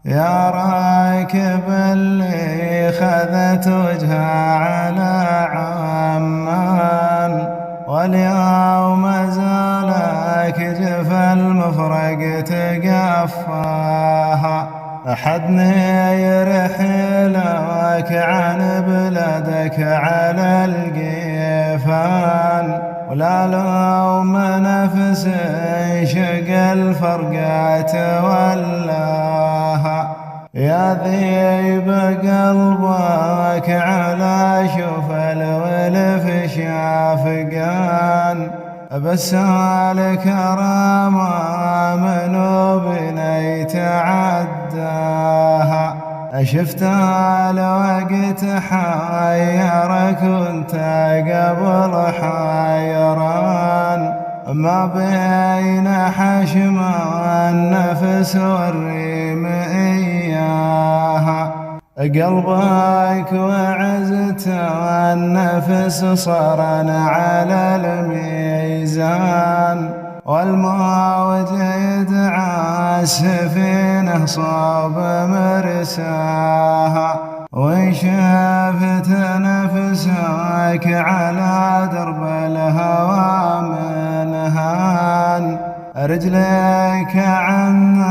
يا راكب اللي خذت وجهه على عمان، واليوم زالك جفا المفرق تقفاها. أحدني يرحلك عن بلادك على القيفان، ولا لوم نفس شق الفرقات ولاها. يا ذيب قلبك على شوف الولف شافقان، بسالك رمى منو بني تعداها. شفت الوقت حيرك وانت قبل حيران، ما بين حشم النفس والريم إياها. قلبك وعزت النفس صرن على الميزان، والموج يدعى السفينة صوب مرساها. وإن شفت نفسك على درب الهوى منهان، رجليك عن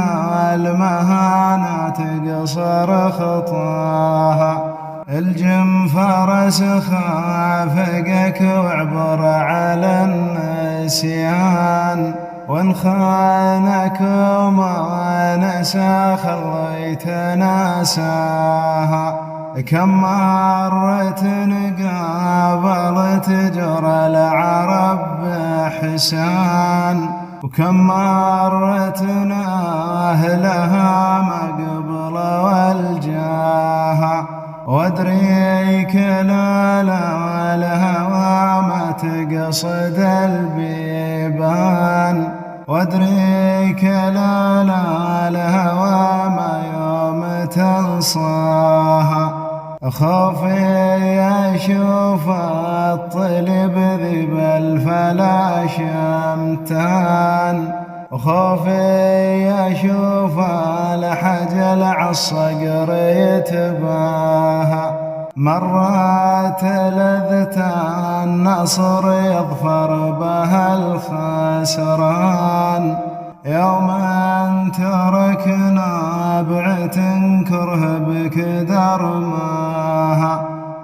المهانة تقصر خطاها. الجم فرس خافقك وعبر على النسيان، وان خانك وما نسى خليت ناساها. كم مرة قابلت جرى العرب بإحسان، وكم مرة أهلها ما قبل والجاها. وادريك لا الهوى ما تقصد البيبان، وادريك لا الهوى ما يوم تنصاها. خوفي أشوف الطلب ذيب الفلا شمتان، وخوفي أشوف الحجل عالصقر يتباهى. مرات لذة النصر يظفر بها الخسران، يوم أن تركنا بعت كره بك درماها.